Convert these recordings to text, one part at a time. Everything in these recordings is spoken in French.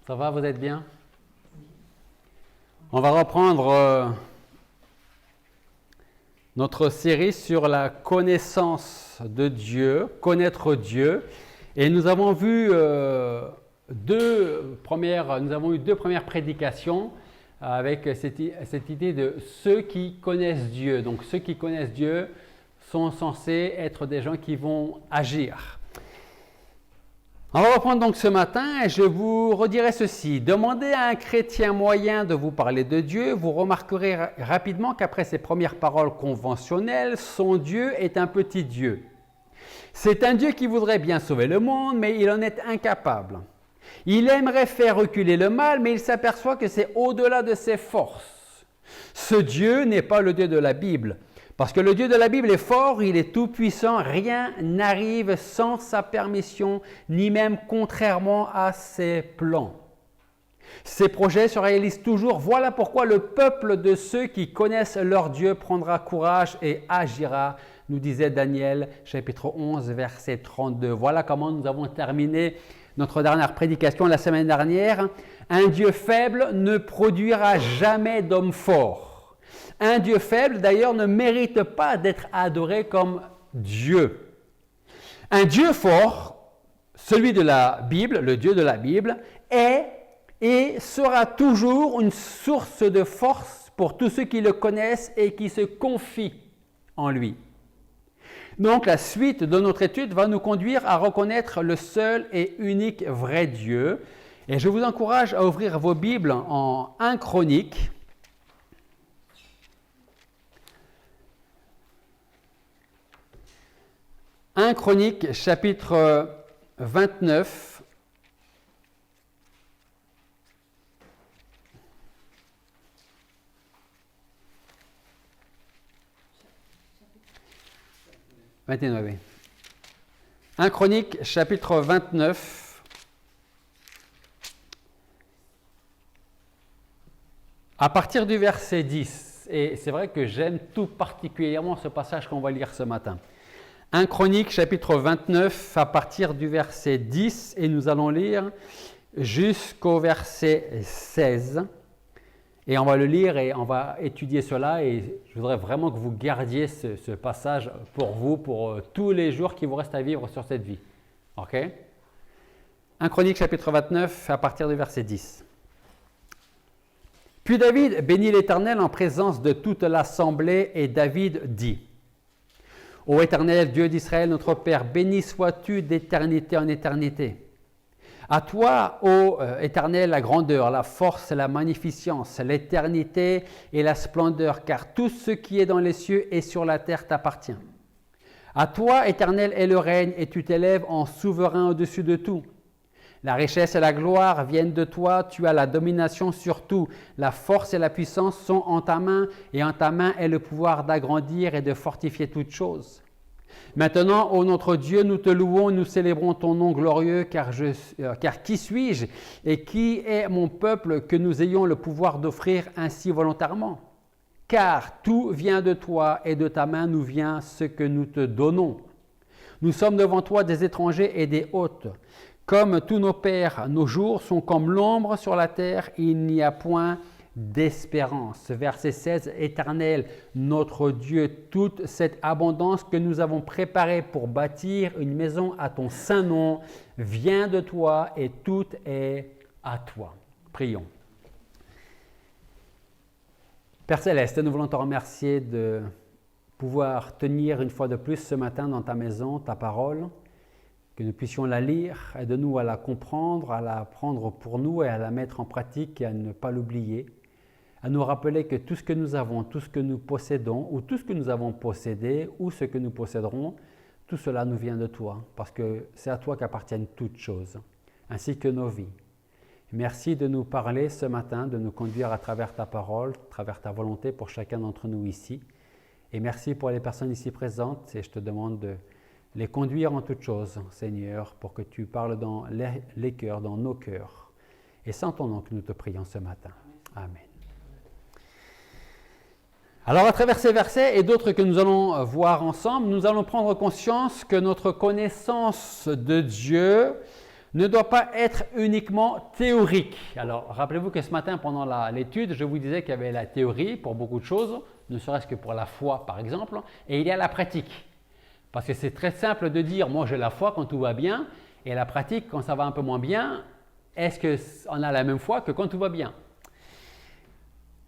Ça va, vous êtes bien? On va reprendre notre série sur la connaissance de Dieu, connaître Dieu. Et nous avons vu deux premières prédications avec cette idée de ceux qui connaissent Dieu. Donc ceux qui connaissent Dieu sont censés être des gens qui vont agir. On va reprendre donc ce matin et je vous redirai ceci. Demandez à un chrétien moyen de vous parler de Dieu, vous remarquerez rapidement qu'après ces premières paroles conventionnelles, son Dieu est un petit Dieu. C'est un Dieu qui voudrait bien sauver le monde, mais il en est incapable. Il aimerait faire reculer le mal, mais il s'aperçoit que c'est au-delà de ses forces. Ce Dieu n'est pas le Dieu de la Bible. Parce que le Dieu de la Bible est fort, il est tout-puissant, rien n'arrive sans sa permission, ni même contrairement à ses plans. Ses projets se réalisent toujours. Voilà pourquoi le peuple de ceux qui connaissent leur Dieu prendra courage et agira, nous disait Daniel, chapitre 11, verset 32. Voilà comment nous avons terminé notre dernière prédication la semaine dernière. Un Dieu faible ne produira jamais d'homme fort. Un Dieu faible, d'ailleurs, ne mérite pas d'être adoré comme Dieu. Un Dieu fort, celui de la Bible, le Dieu de la Bible, est et sera toujours une source de force pour tous ceux qui le connaissent et qui se confient en lui. Donc, la suite de notre étude va nous conduire à reconnaître le seul et unique vrai Dieu. Et je vous encourage à ouvrir vos Bibles en 1 Chronique. 1 Chronique, chapitre 29. Oui. 1 Chronique, chapitre 29. À partir du verset 10. Et c'est vrai que j'aime tout particulièrement ce passage qu'on va lire ce matin. 1 Chronique, chapitre 29, à partir du verset 10, et nous allons lire jusqu'au verset 16. Et on va le lire et on va étudier cela. Et je voudrais vraiment que vous gardiez ce passage pour vous, pour tous les jours qui vous restent à vivre sur cette vie. OK? 1 Chronique, chapitre 29, à partir du verset 10. Puis David bénit l'Éternel en présence de toute l'assemblée, et David dit: Ô Éternel, Dieu d'Israël, notre Père, béni sois-tu d'éternité en éternité. À toi, ô Éternel, la grandeur, la force, la magnificence, l'éternité et la splendeur, car tout ce qui est dans les cieux et sur la terre t'appartient. À toi, Éternel, est le règne, et tu t'élèves en souverain au-dessus de tout. La richesse et la gloire viennent de toi, tu as la domination sur tout. La force et la puissance sont en ta main, et en ta main est le pouvoir d'agrandir et de fortifier toutes choses. Maintenant, ô notre Dieu, nous te louons, nous célébrons ton nom glorieux, car qui suis-je et qui est mon peuple que nous ayons le pouvoir d'offrir ainsi volontairement? Car tout vient de toi, et de ta main nous vient ce que nous te donnons. Nous sommes devant toi des étrangers et des hôtes. Comme tous nos pères, nos jours sont comme l'ombre sur la terre, il n'y a point d'espérance. Verset 16, Éternel, notre Dieu, toute cette abondance que nous avons préparée pour bâtir une maison à ton saint nom vient de toi et tout est à toi. Prions. Père Céleste, nous voulons te remercier de pouvoir tenir une fois de plus ce matin dans ta maison, ta parole, que nous puissions la lire, aide-nous à la comprendre, à la prendre pour nous et à la mettre en pratique et à ne pas l'oublier, à nous rappeler que tout ce que nous avons, tout ce que nous possédons, ou tout ce que nous avons possédé, ou ce que nous posséderons, tout cela nous vient de toi, parce que c'est à toi qu'appartiennent toutes choses, ainsi que nos vies. Merci de nous parler ce matin, de nous conduire à travers ta parole, à travers ta volonté pour chacun d'entre nous ici. Et merci pour les personnes ici présentes, et je te demande de les conduire en toutes choses, Seigneur, pour que tu parles dans les cœurs, dans nos cœurs. Et c'est en ton nom que nous te prions ce matin. Amen. Alors, à travers ces versets et d'autres que nous allons voir ensemble, nous allons prendre conscience que notre connaissance de Dieu ne doit pas être uniquement théorique. Alors, rappelez-vous que ce matin, pendant l'étude, je vous disais qu'il y avait la théorie pour beaucoup de choses, ne serait-ce que pour la foi, par exemple, et il y a la pratique. Parce que c'est très simple de dire, moi j'ai la foi quand tout va bien, et la pratique quand ça va un peu moins bien, est-ce qu'on a la même foi que quand tout va bien?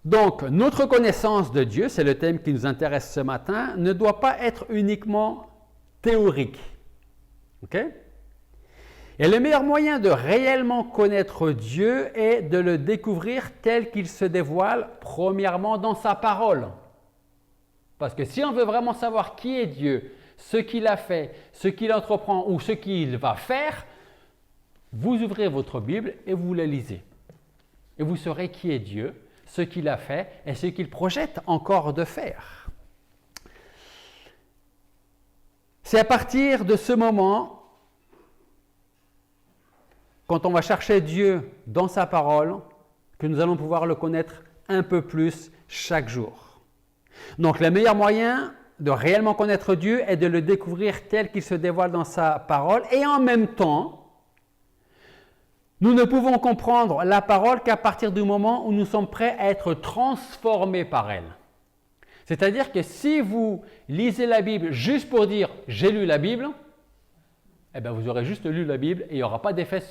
Donc, notre connaissance de Dieu, c'est le thème qui nous intéresse ce matin, ne doit pas être uniquement théorique. Ok? Et le meilleur moyen de réellement connaître Dieu est de le découvrir tel qu'il se dévoile, premièrement dans sa parole. Parce que si on veut vraiment savoir qui est Dieu, ce qu'il a fait, ce qu'il entreprend ou ce qu'il va faire, vous ouvrez votre Bible et vous la lisez. Et vous saurez qui est Dieu, ce qu'il a fait et ce qu'il projette encore de faire. C'est à partir de ce moment, quand on va chercher Dieu dans sa parole, que nous allons pouvoir le connaître un peu plus chaque jour. Donc le meilleur moyen de réellement connaître Dieu est de le découvrir tel qu'il se dévoile dans sa parole et en même temps, nous ne pouvons comprendre la parole qu'à partir du moment où nous sommes prêts à être transformés par elle. C'est-à-dire que si vous lisez la Bible juste pour dire « j'ai lu la Bible », eh bien vous aurez juste lu la Bible et il n'y aura pas d'effet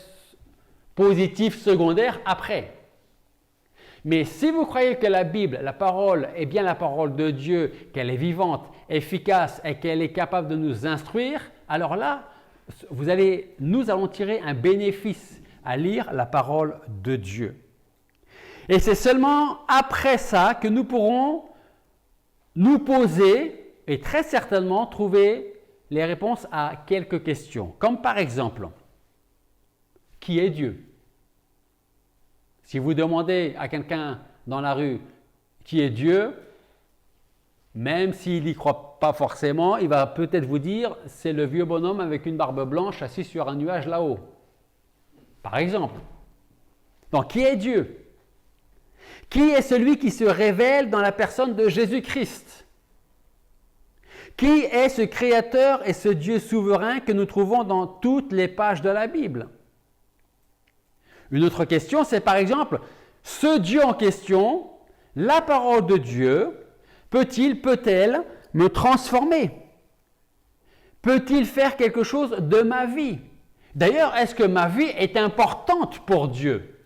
positif secondaire après. Mais si vous croyez que la Bible, la parole, est bien la parole de Dieu, qu'elle est vivante, efficace et qu'elle est capable de nous instruire, alors là, nous allons tirer un bénéfice à lire la parole de Dieu. Et c'est seulement après ça que nous pourrons nous poser et très certainement trouver les réponses à quelques questions. Comme par exemple, qui est Dieu? Si vous demandez à quelqu'un dans la rue qui est Dieu, même s'il n'y croit pas forcément, il va peut-être vous dire c'est le vieux bonhomme avec une barbe blanche assis sur un nuage là-haut. Par exemple. Donc, qui est Dieu? Qui est celui qui se révèle dans la personne de Jésus-Christ? Qui est ce Créateur et ce Dieu souverain que nous trouvons dans toutes les pages de la Bible? Une autre question, c'est par exemple, ce Dieu en question, la parole de Dieu, peut-elle me transformer? Peut-il faire quelque chose de ma vie? D'ailleurs, est-ce que ma vie est importante pour Dieu?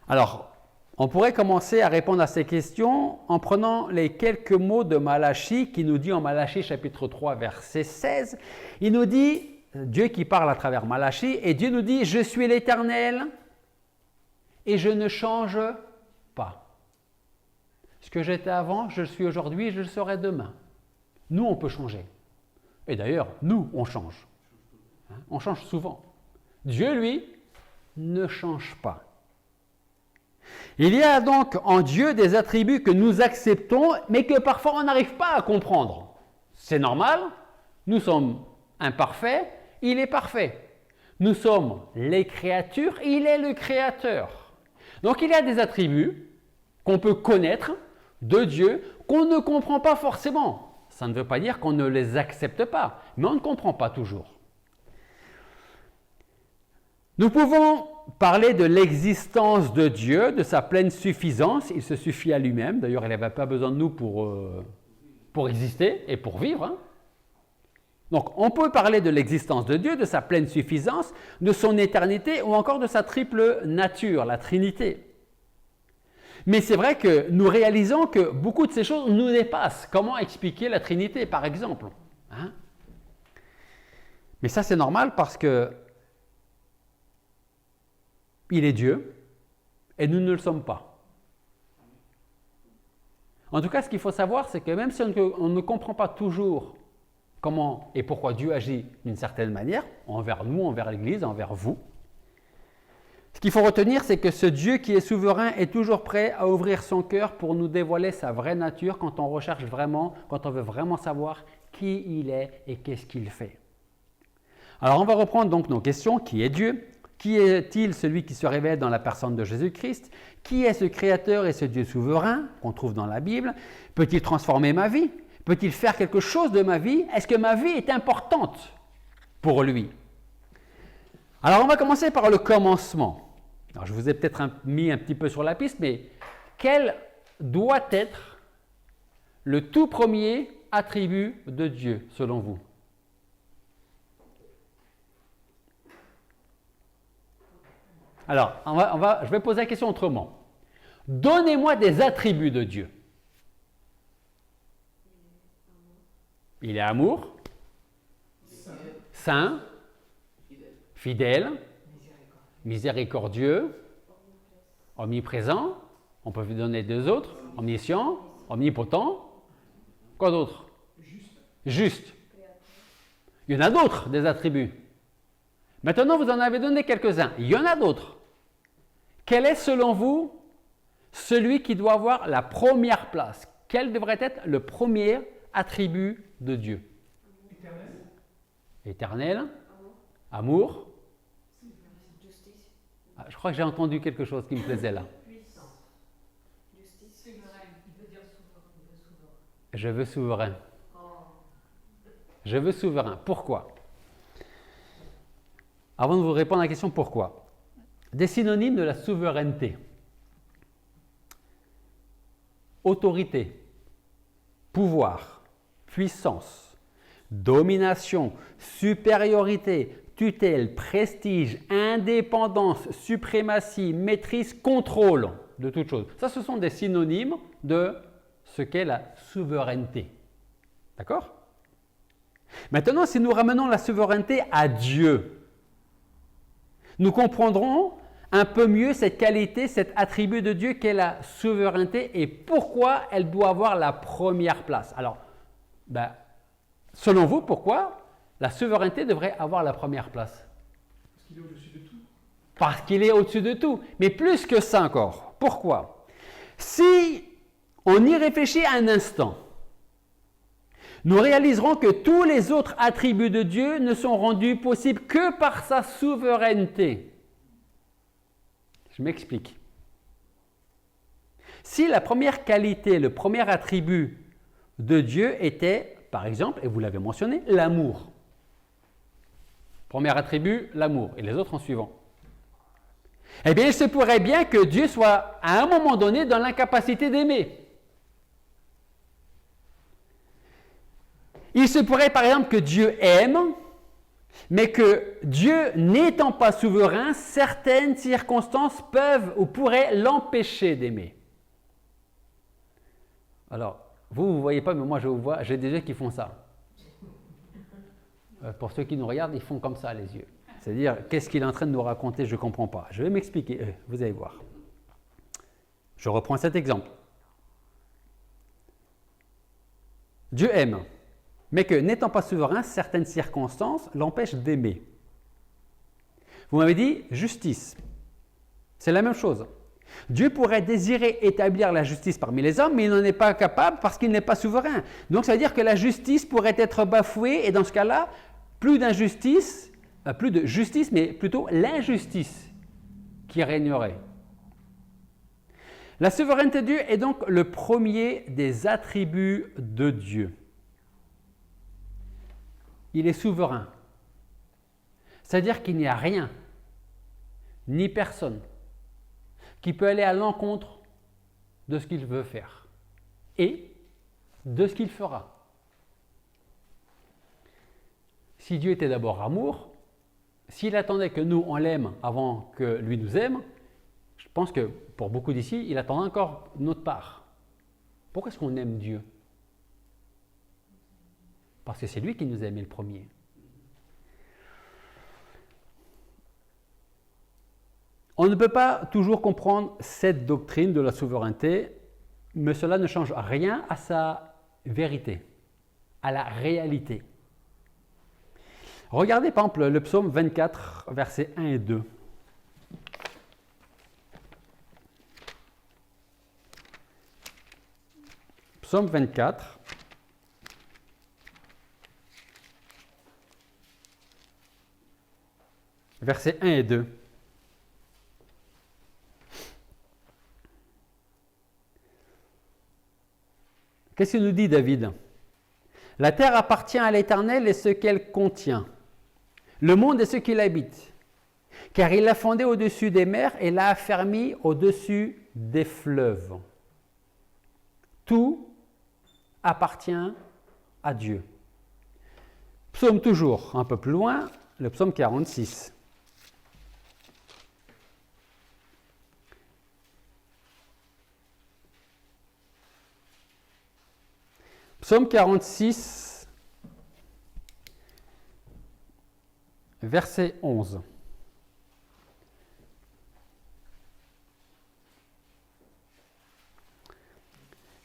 Alors, on pourrait commencer à répondre à ces questions en prenant les quelques mots de Malachie qui nous dit en Malachie chapitre 3 verset 16, il nous dit, Dieu qui parle à travers Malachie, et Dieu nous dit « Je suis l'Éternel et je ne change pas. Ce que j'étais avant, je le suis aujourd'hui et je le serai demain. » Nous, on peut changer. Et d'ailleurs, nous, on change. On change souvent. Dieu, lui, ne change pas. Il y a donc en Dieu des attributs que nous acceptons, mais que parfois on n'arrive pas à comprendre. C'est normal, nous sommes imparfaits, il est parfait. Nous sommes les créatures, il est le créateur. Donc il y a des attributs qu'on peut connaître de Dieu, qu'on ne comprend pas forcément. Ça ne veut pas dire qu'on ne les accepte pas, mais on ne comprend pas toujours. Nous pouvons parler de l'existence de Dieu, de sa pleine suffisance. Il se suffit à lui-même. D'ailleurs, il n'avait pas besoin de nous pour exister et pour vivre. Hein. Donc, on peut parler de l'existence de Dieu, de sa pleine suffisance, de son éternité ou encore de sa triple nature, la Trinité. Mais c'est vrai que nous réalisons que beaucoup de ces choses nous dépassent. Comment expliquer la Trinité, par exemple? Hein? Mais ça, c'est normal parce que il est Dieu et nous ne le sommes pas. En tout cas, ce qu'il faut savoir, c'est que même si on ne comprend pas toujours comment et pourquoi Dieu agit d'une certaine manière, envers nous, envers l'Église, envers vous, ce qu'il faut retenir, c'est que ce Dieu qui est souverain est toujours prêt à ouvrir son cœur pour nous dévoiler sa vraie nature quand on recherche vraiment, quand on veut vraiment savoir qui il est et qu'est-ce qu'il fait. Alors, on va reprendre donc nos questions. Qui est Dieu? Qui est-il celui qui se révèle dans la personne de Jésus-Christ? Qui est ce Créateur et ce Dieu souverain qu'on trouve dans la Bible? Peut-il transformer ma vie? Peut-il faire quelque chose de ma vie? Est-ce que ma vie est importante pour lui? Alors, on va commencer par le commencement. Alors, je vous ai peut-être mis un petit peu sur la piste, mais quel doit être le tout premier attribut de Dieu, selon vous? Alors, je vais poser la question autrement. Donnez-moi des attributs de Dieu. Il est amour, saint, fidèle, miséricordieux, omniprésent. On peut vous donner deux autres. Omniscient, omnipotent. Quoi d'autre? Juste. Il y en a d'autres, des attributs. Maintenant, vous en avez donné quelques-uns. Il y en a d'autres. Quel est, selon vous, celui qui doit avoir la première place? Quel devrait être le premier attribut de Dieu? Éternel. Éternel. Amour. Justice. Ah, je crois que j'ai entendu quelque chose qui me plaisait là. Puissance. Justice. Souverain. Il veut dire souverain. Je veux souverain. Je veux souverain. Pourquoi? Avant de vous répondre à la question pourquoi, des synonymes de la souveraineté. Autorité, pouvoir, puissance, domination, supériorité, tutelle, prestige, indépendance, suprématie, maîtrise, contrôle de toute chose. Ça, ce sont des synonymes de ce qu'est la souveraineté. D'accord? Maintenant, si nous ramenons la souveraineté à Dieu, nous comprendrons un peu mieux cette qualité, cet attribut de Dieu qu'est la souveraineté et pourquoi elle doit avoir la première place. Alors, selon vous, pourquoi la souveraineté devrait avoir la première place? Parce qu'il est au-dessus de tout. Parce qu'il est au-dessus de tout. Mais plus que ça encore. Pourquoi? Si on y réfléchit un instant, nous réaliserons que tous les autres attributs de Dieu ne sont rendus possibles que par sa souveraineté. Je m'explique. Si la première qualité, le premier attribut de Dieu était, par exemple, et vous l'avez mentionné, l'amour. Premier attribut, l'amour, et les autres en suivant. Eh bien, il se pourrait bien que Dieu soit à un moment donné dans l'incapacité d'aimer. Il se pourrait par exemple que Dieu aime, mais que Dieu n'étant pas souverain, certaines circonstances peuvent ou pourraient l'empêcher d'aimer. Alors, vous ne voyez pas, mais moi je vous vois, j'ai des yeux qui font ça. Pour ceux qui nous regardent, ils font comme ça les yeux. C'est-à-dire, qu'est-ce qu'il est en train de nous raconter? Je ne comprends pas. Je vais m'expliquer, vous allez voir. Je reprends cet exemple. Dieu aime, mais que n'étant pas souverain, certaines circonstances l'empêchent d'aimer. Vous m'avez dit justice. C'est la même chose. Dieu pourrait désirer établir la justice parmi les hommes, mais il n'en est pas capable parce qu'il n'est pas souverain. Donc ça veut dire que la justice pourrait être bafouée, et dans ce cas-là, plus de justice, mais plutôt l'injustice qui régnerait. La souveraineté de Dieu est donc le premier des attributs de Dieu. Il est souverain. C'est-à-dire qu'il n'y a rien, ni personne, qui peut aller à l'encontre de ce qu'il veut faire et de ce qu'il fera. Si Dieu était d'abord amour, s'il attendait que nous, on l'aime avant que lui nous aime, je pense que pour beaucoup d'ici, il attendait encore notre part. Pourquoi est-ce qu'on aime Dieu? Parce que c'est lui qui nous a aimé le premier. On ne peut pas toujours comprendre cette doctrine de la souveraineté, mais cela ne change rien à sa vérité, à la réalité. Regardez par exemple le psaume 24, versets 1 et 2. Psaume 24. Versets 1 et 2. Qu'est-ce qu'il nous dit David? La terre appartient à l'Éternel et ce qu'elle contient, le monde et ceux qui l'habitent. car il l'a fondé au-dessus des mers et l'a affermi au-dessus des fleuves. Tout appartient à Dieu. Psaume toujours, un peu plus loin, le psaume 46. Psaume 46, verset 11.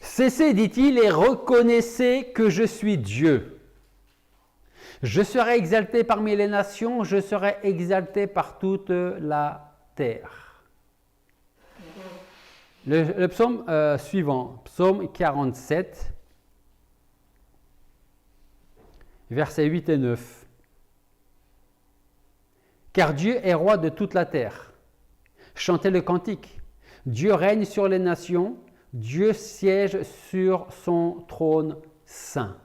Cessez, dit-il, et reconnaissez que je suis Dieu. Je serai exalté parmi les nations, je serai exalté par toute la terre. Le psaume suivant, psaume 47, versets 8 et 9. Car Dieu est roi de toute la terre. Chantez le cantique. Dieu règne sur les nations. Dieu siège sur son trône saint.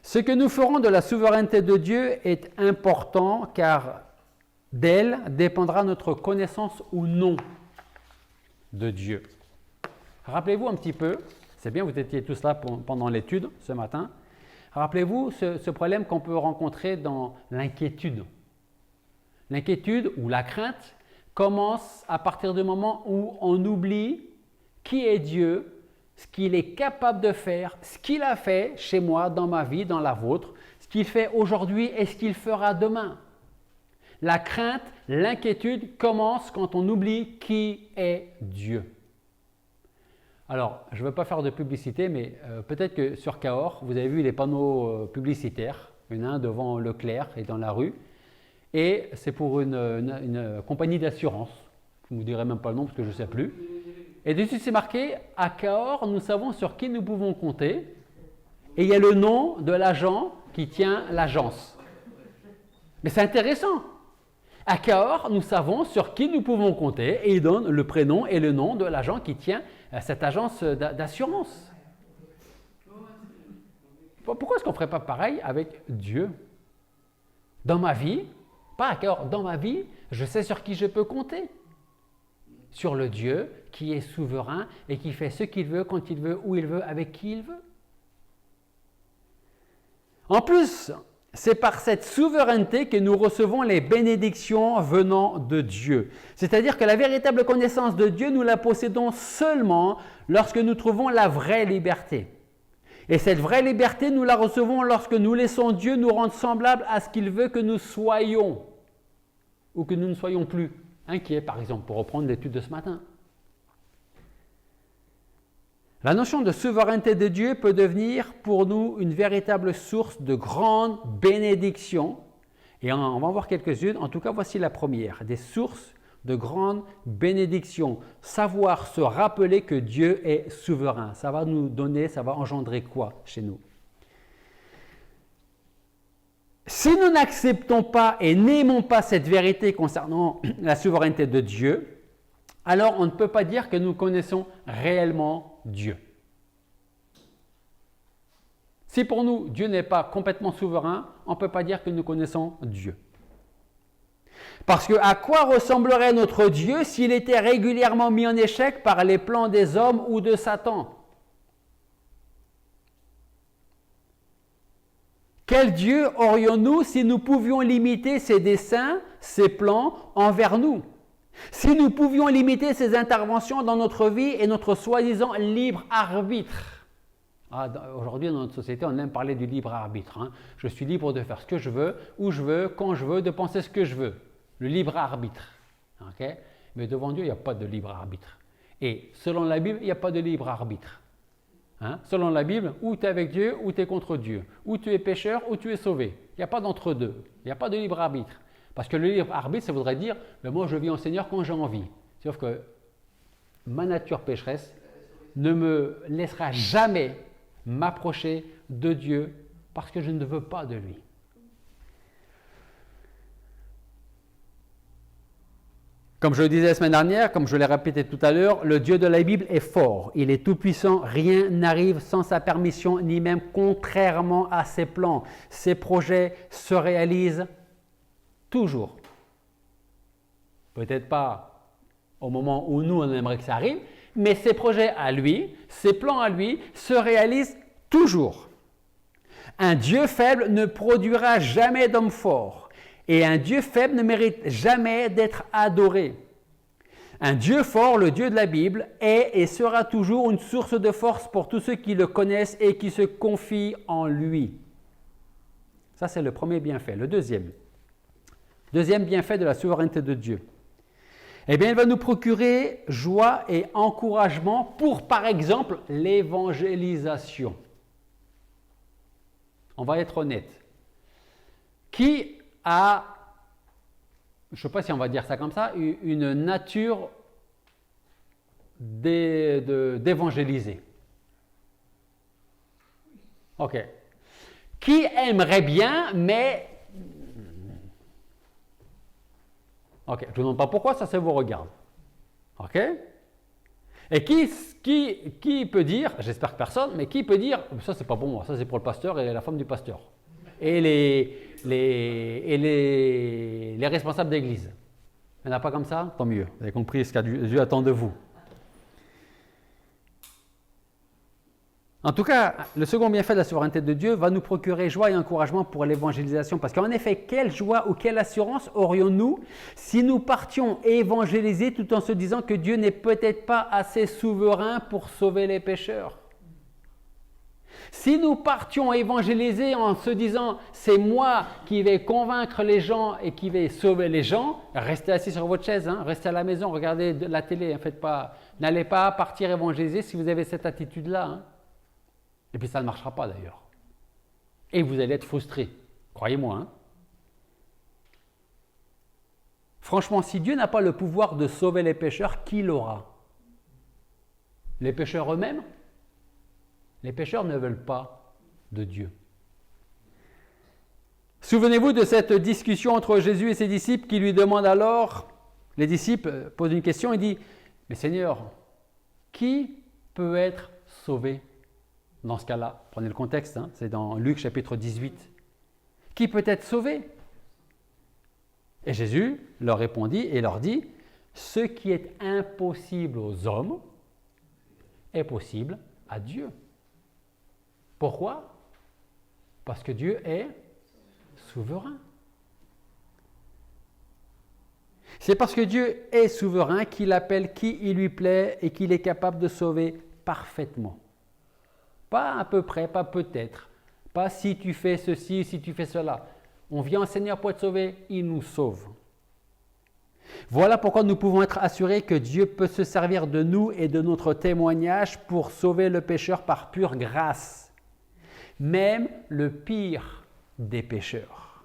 Ce que nous ferons de la souveraineté de Dieu est important car d'elle dépendra notre connaissance ou non de Dieu. Rappelez-vous un petit peu, c'est bien, vous étiez tous là pendant l'étude ce matin. Rappelez-vous ce problème qu'on peut rencontrer dans l'inquiétude. L'inquiétude ou la crainte commence à partir du moment où on oublie qui est Dieu, ce qu'il est capable de faire, ce qu'il a fait chez moi, dans ma vie, dans la vôtre, ce qu'il fait aujourd'hui et ce qu'il fera demain. La crainte, l'inquiétude commence quand on oublie qui est Dieu. Alors, je ne veux pas faire de publicité, mais peut-être que sur Cahors, vous avez vu les panneaux publicitaires. Il y en a un devant Leclerc et dans la rue. Et c'est pour une compagnie d'assurance. Je ne vous dirai même pas le nom parce que je ne sais plus. Et dessus, c'est marqué « À Cahors, nous savons sur qui nous pouvons compter ». Et il y a le nom de l'agent qui tient l'agence. Mais c'est intéressant. À Cahors, nous savons sur qui nous pouvons compter. Et il donne le prénom et le nom de l'agent qui tient cette agence d'assurance. Pourquoi est-ce qu'on ne ferait pas pareil avec Dieu? Dans ma vie, pas à Cahors, dans ma vie, je sais sur qui je peux compter. Sur le Dieu qui est souverain et qui fait ce qu'il veut, quand il veut, où il veut, avec qui il veut. En plus, c'est par cette souveraineté que nous recevons les bénédictions venant de Dieu. C'est-à-dire que la véritable connaissance de Dieu, nous la possédons seulement lorsque nous trouvons la vraie liberté. Et cette vraie liberté, nous la recevons lorsque nous laissons Dieu nous rendre semblables à ce qu'il veut que nous soyons, ou que nous ne soyons plus inquiets, par exemple, pour reprendre l'étude de ce matin. La notion de souveraineté de Dieu peut devenir pour nous une véritable source de grande bénédiction. Et on va en voir quelques-unes. En tout cas, voici la première, des sources de grande bénédiction. Savoir se rappeler que Dieu est souverain. Ça va nous donner, ça va engendrer quoi chez nous? Si nous n'acceptons pas et n'aimons pas cette vérité concernant la souveraineté de Dieu, alors on ne peut pas dire que nous connaissons réellement Dieu. Si pour nous, Dieu n'est pas complètement souverain, on ne peut pas dire que nous connaissons Dieu. Parce que à quoi ressemblerait notre Dieu s'il était régulièrement mis en échec par les plans des hommes ou de Satan? Quel Dieu aurions-nous si nous pouvions limiter ses desseins, ses plans envers nous? Si nous pouvions limiter ses interventions dans notre vie et notre soi-disant libre arbitre? Aujourd'hui, dans notre société, on aime parler du libre arbitre. Je suis libre de faire ce que je veux, où je veux, quand je veux, de penser ce que je veux. Le libre arbitre. Okay? Mais devant Dieu, il n'y a pas de libre arbitre. Et selon la Bible, il n'y a pas de libre arbitre. Selon la Bible, ou tu es avec Dieu, ou tu es contre Dieu. Ou tu es pécheur, ou tu es sauvé. Il n'y a pas d'entre-deux. Il n'y a pas de libre arbitre. Parce que le libre arbitre, ça voudrait dire, moi je vis en Seigneur quand j'ai envie. Sauf que ma nature pécheresse ne me laissera jamais m'approcher de Dieu parce que je ne veux pas de lui. Comme je le disais la semaine dernière, comme je l'ai répété tout à l'heure, le Dieu de la Bible est fort, il est tout-puissant, rien n'arrive sans sa permission, ni même contrairement à ses plans. Ses projets se réalisent toujours. Peut-être pas au moment où nous, on aimerait que ça arrive, mais ses projets à lui, ses plans à lui, se réalisent toujours. Un Dieu faible ne produira jamais d'homme fort, et un Dieu faible ne mérite jamais d'être adoré. Un Dieu fort, le Dieu de la Bible, est et sera toujours une source de force pour tous ceux qui le connaissent et qui se confient en lui. Ça, c'est le premier bienfait. Le deuxième bienfait de la souveraineté de Dieu. Eh bien, il va nous procurer joie et encouragement pour, par exemple, l'évangélisation. On va être honnête. Qui a, je ne sais pas si on va dire ça comme ça, une nature d'évangéliser? Ok. Qui aimerait bien, mais... Ok, je ne vous demande pas pourquoi, ça vous regarde. Ok? Et qui peut dire, j'espère que personne, mais qui peut dire, ça c'est pas pour moi, ça c'est pour le pasteur et la femme du pasteur. Et les responsables d'église. Il n'y en a pas comme ça? Tant mieux, vous avez compris ce que Dieu attend de vous. En tout cas, le second bienfait de la souveraineté de Dieu va nous procurer joie et encouragement pour l'évangélisation. Parce qu'en effet, quelle joie ou quelle assurance aurions-nous si nous partions évangéliser tout en se disant que Dieu n'est peut-être pas assez souverain pour sauver les pécheurs? Si nous partions évangéliser en se disant « c'est moi qui vais convaincre les gens et qui vais sauver les gens », restez assis sur votre chaise, hein, restez à la maison, regardez la télé, n'allez pas partir évangéliser si vous avez cette attitude-là. Hein. Et puis ça ne marchera pas d'ailleurs. Et vous allez être frustré, croyez-moi. Hein. Franchement, si Dieu n'a pas le pouvoir de sauver les pécheurs, qui l'aura? Les pécheurs eux-mêmes? Les pécheurs ne veulent pas de Dieu. Souvenez-vous de cette discussion entre Jésus et ses disciples qui lui demandent alors, les disciples posent une question, il dit, mais Seigneur, qui peut être sauvé? Dans ce cas-là, prenez le contexte, hein, c'est dans Luc chapitre 18. Qui peut être sauvé? Et Jésus leur répondit et leur dit, ce qui est impossible aux hommes est possible à Dieu. Pourquoi? Parce que Dieu est souverain. C'est parce que Dieu est souverain qu'il appelle qui il lui plaît et qu'il est capable de sauver parfaitement. Pas à peu près, pas peut-être, pas si tu fais ceci, si tu fais cela. On vient au Seigneur pour être sauvé, il nous sauve. Voilà pourquoi nous pouvons être assurés que Dieu peut se servir de nous et de notre témoignage pour sauver le pécheur par pure grâce, même le pire des pécheurs.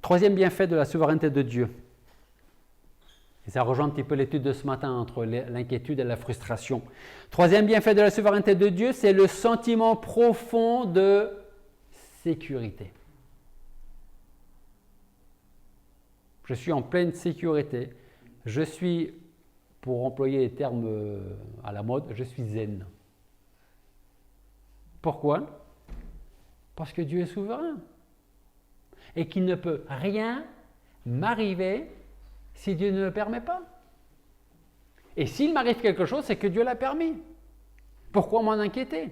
Troisième bienfait de la souveraineté de Dieu. Et ça rejoint un petit peu l'étude de ce matin entre l'inquiétude et la frustration. Troisième bienfait de la souveraineté de Dieu, c'est le sentiment profond de sécurité. Je suis en pleine sécurité. Je suis, pour employer les termes à la mode, je suis zen. Pourquoi? Parce que Dieu est souverain. Et qu'il ne peut rien m'arriver si Dieu ne le permet pas. Et s'il m'arrive quelque chose, c'est que Dieu l'a permis. Pourquoi m'en inquiéter?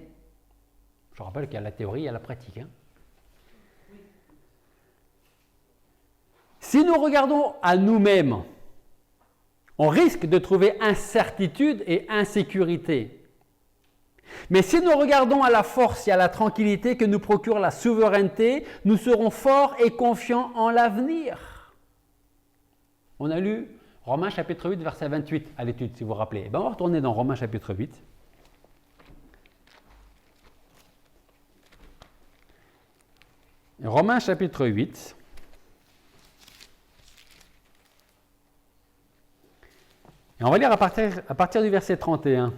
Je rappelle qu'il y a la théorie et il y a la pratique. Hein. Si nous regardons à nous-mêmes, on risque de trouver incertitude et insécurité. Mais si nous regardons à la force et à la tranquillité que nous procure la souveraineté, nous serons forts et confiants en l'avenir. On a lu Romains chapitre 8, verset 28 à l'étude, si vous vous rappelez. On va retourner dans Romains chapitre 8. Romains chapitre 8. Et on va lire à partir du verset 31.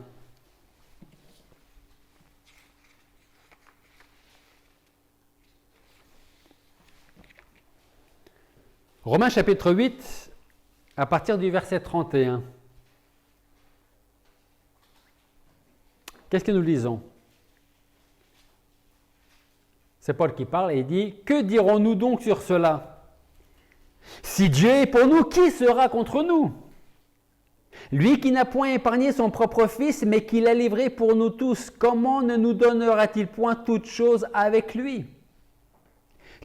Romains chapitre 8, à partir du verset 31. Qu'est-ce que nous lisons? C'est Paul qui parle et il dit « Que dirons-nous donc sur cela? Si Dieu est pour nous, qui sera contre nous? Lui qui n'a point épargné son propre Fils, mais qui l'a livré pour nous tous, comment ne nous donnera-t-il point toutes choses avec lui?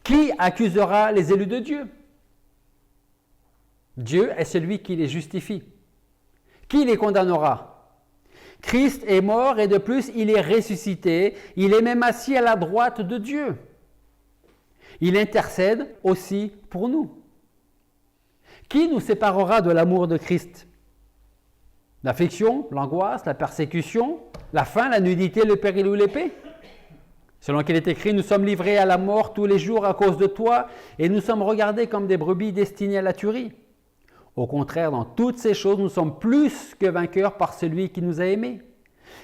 Qui accusera les élus de Dieu? Dieu est celui qui les justifie. Qui les condamnera? Christ est mort et de plus, il est ressuscité. Il est même assis à la droite de Dieu. Il intercède aussi pour nous. Qui nous séparera de l'amour de Christ? L'affliction, l'angoisse, la persécution, la faim, la nudité, le péril ou l'épée? Selon qu'il est écrit, nous sommes livrés à la mort tous les jours à cause de toi, et nous sommes regardés comme des brebis destinées à la tuerie. Au contraire, dans toutes ces choses, nous sommes plus que vainqueurs par celui qui nous a aimés.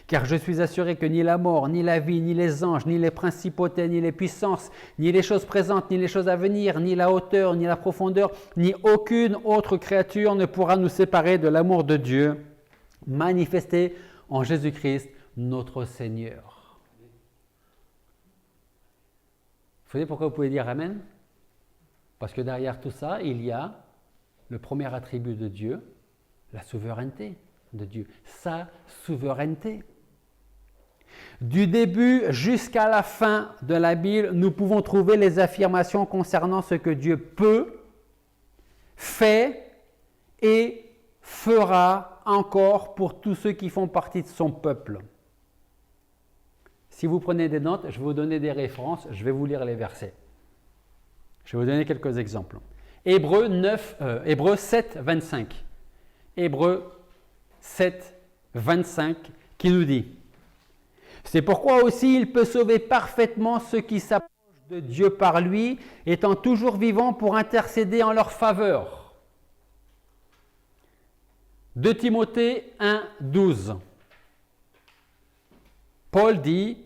Car je suis assuré que ni la mort, ni la vie, ni les anges, ni les principautés, ni les puissances, ni les choses présentes, ni les choses à venir, ni la hauteur, ni la profondeur, ni aucune autre créature ne pourra nous séparer de l'amour de Dieu, manifesté en Jésus-Christ, notre Seigneur. Vous savez pourquoi vous pouvez dire Amen? Parce que derrière tout ça, il y a le premier attribut de Dieu, la souveraineté de Dieu, sa souveraineté. Du début jusqu'à la fin de la Bible, nous pouvons trouver les affirmations concernant ce que Dieu peut, fait et fera encore pour tous ceux qui font partie de son peuple. Si vous prenez des notes, je vais vous donner des références, je vais vous lire les versets. Je vais vous donner quelques exemples. Hébreux 7, 25. Hébreux 7, 25, qui nous dit: c'est pourquoi aussi il peut sauver parfaitement ceux qui s'approchent de Dieu par lui, étant toujours vivant pour intercéder en leur faveur. 2 Timothée 1, 12. Paul dit: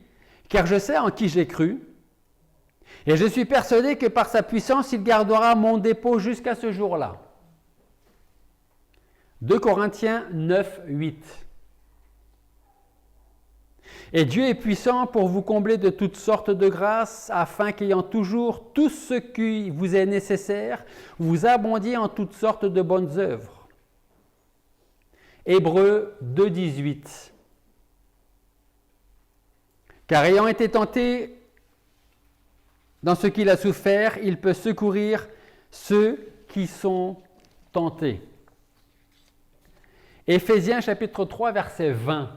car je sais en qui j'ai cru, et je suis persuadé que par sa puissance, il gardera mon dépôt jusqu'à ce jour-là. 2 Corinthiens 9, 8. Et Dieu est puissant pour vous combler de toutes sortes de grâces, afin qu'ayant toujours tout ce qui vous est nécessaire, vous abondiez en toutes sortes de bonnes œuvres. Hébreux 2, 18. Car ayant été tenté dans ce qu'il a souffert, il peut secourir ceux qui sont tentés. Éphésiens chapitre 3, verset 20.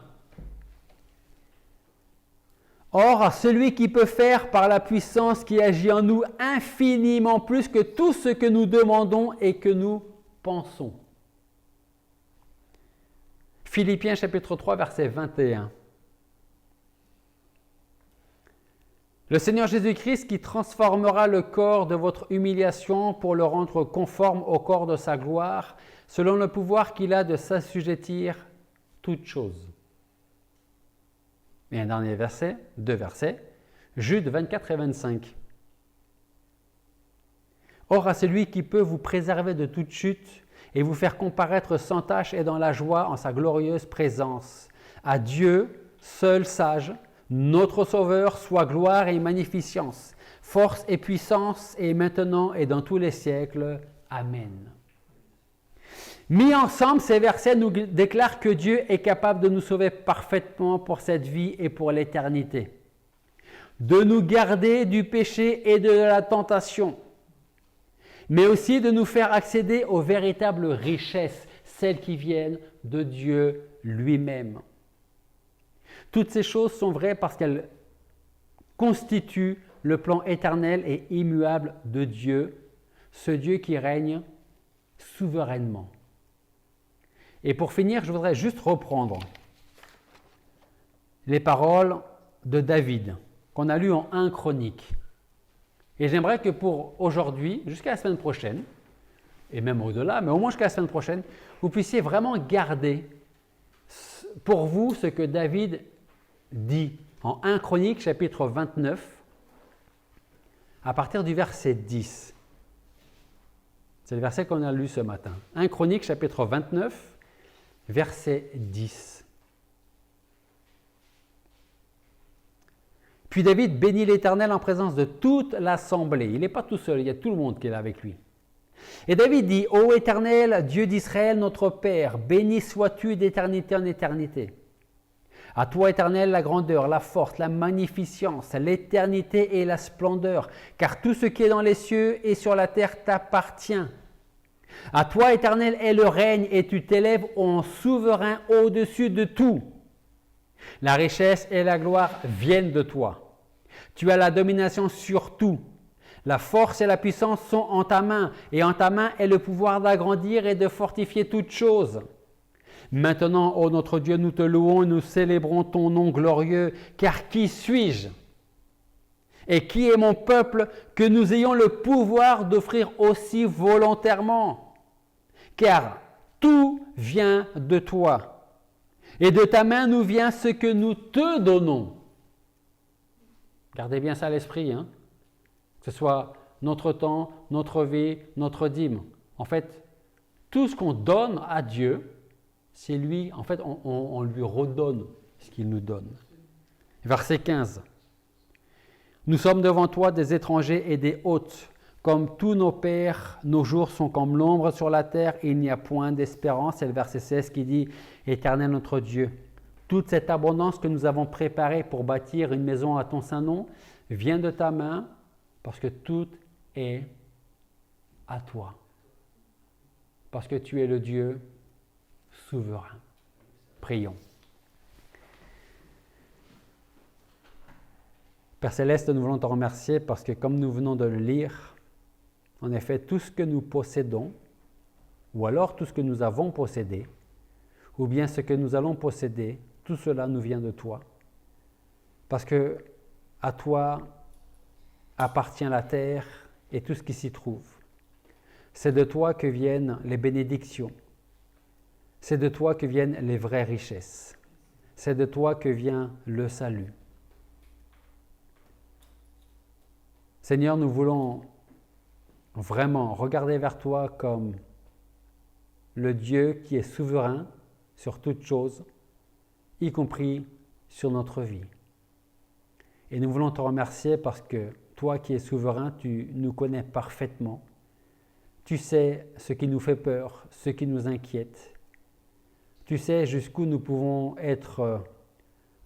Or, à celui qui peut faire par la puissance qui agit en nous infiniment plus que tout ce que nous demandons et que nous pensons. Philippiens chapitre 3, verset 21. Le Seigneur Jésus-Christ qui transformera le corps de votre humiliation pour le rendre conforme au corps de sa gloire, selon le pouvoir qu'il a de s'assujettir toutes choses. Et un dernier verset, 2 versets, Jude 24 et 25. Or, à celui qui peut vous préserver de toute chute et vous faire comparaître sans tache et dans la joie en sa glorieuse présence, à Dieu, seul sage, notre Sauveur, soit gloire et magnificence, force et puissance, et maintenant et dans tous les siècles. Amen. Mis ensemble, ces versets nous déclarent que Dieu est capable de nous sauver parfaitement pour cette vie et pour l'éternité, de nous garder du péché et de la tentation, mais aussi de nous faire accéder aux véritables richesses, celles qui viennent de Dieu lui-même. Toutes ces choses sont vraies parce qu'elles constituent le plan éternel et immuable de Dieu, ce Dieu qui règne souverainement. Et pour finir, je voudrais juste reprendre les paroles de David qu'on a lues en 1 Chronique. Et j'aimerais que pour aujourd'hui, jusqu'à la semaine prochaine, et même au-delà, mais au moins jusqu'à la semaine prochaine, vous puissiez vraiment garder pour vous ce que David dit en 1 Chronique, chapitre 29, à partir du verset 10. C'est le verset qu'on a lu ce matin. 1 Chronique, chapitre 29, verset 10. Puis David bénit l'Éternel en présence de toute l'assemblée. Il n'est pas tout seul, il y a tout le monde qui est là avec lui. Et David dit, ô Éternel, Dieu d'Israël, notre Père, béni sois-tu d'éternité en éternité. À toi, Éternel, la grandeur, la force, la magnificence, l'éternité et la splendeur, car tout ce qui est dans les cieux et sur la terre t'appartient. À toi, Éternel, est le règne et tu t'élèves en souverain au-dessus de tout. La richesse et la gloire viennent de toi. Tu as la domination sur tout. La force et la puissance sont en ta main, et en ta main est le pouvoir d'agrandir et de fortifier toutes choses. Maintenant, ô notre Dieu, nous te louons et nous célébrons ton nom glorieux, car qui suis-je? Et qui est mon peuple que nous ayons le pouvoir d'offrir aussi volontairement? Car tout vient de toi, et de ta main nous vient ce que nous te donnons. Gardez bien ça à l'esprit, hein? Que ce soit notre temps, notre vie, notre dîme. En fait, tout ce qu'on donne à Dieu, c'est lui, en fait, on lui redonne ce qu'il nous donne. Verset 15. Nous sommes devant toi des étrangers et des hôtes. Comme tous nos pères, nos jours sont comme l'ombre sur la terre et il n'y a point d'espérance. C'est le verset 16 qui dit « Éternel notre Dieu, toute cette abondance que nous avons préparée pour bâtir une maison à ton saint nom vient de ta main parce que tout est à toi. Parce que tu es le Dieu souverain. » Prions. Père Céleste, nous voulons te remercier parce que comme nous venons de le lire, en effet, tout ce que nous possédons, ou alors tout ce que nous avons possédé, ou bien ce que nous allons posséder, tout cela nous vient de toi. Parce que à toi appartient la terre et tout ce qui s'y trouve. C'est de toi que viennent les bénédictions. C'est de toi que viennent les vraies richesses. C'est de toi que vient le salut. Seigneur, nous voulons vraiment regarder vers toi comme le Dieu qui est souverain sur toutes choses, y compris sur notre vie. Et nous voulons te remercier parce que toi qui es souverain, tu nous connais parfaitement. Tu sais ce qui nous fait peur, ce qui nous inquiète. Tu sais jusqu'où nous pouvons être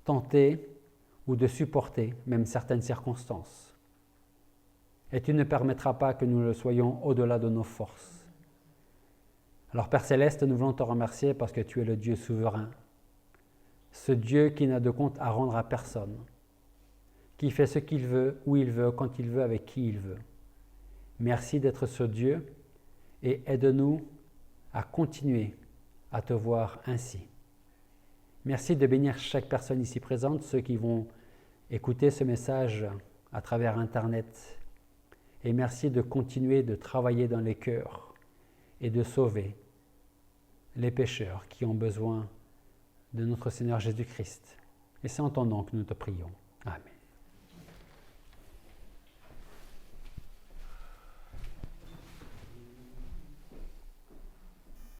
tentés ou de supporter même certaines circonstances. Et tu ne permettras pas que nous le soyons au-delà de nos forces. Alors Père Céleste, nous voulons te remercier parce que tu es le Dieu souverain, ce Dieu qui n'a de compte à rendre à personne, qui fait ce qu'il veut, où il veut, quand il veut, avec qui il veut. Merci d'être ce Dieu et aide-nous à continuer à te voir ainsi. Merci de bénir chaque personne ici présente, ceux qui vont écouter ce message à travers Internet. Et merci de continuer de travailler dans les cœurs et de sauver les pécheurs qui ont besoin de notre Seigneur Jésus-Christ. Et c'est en ton nom que nous te prions. Amen.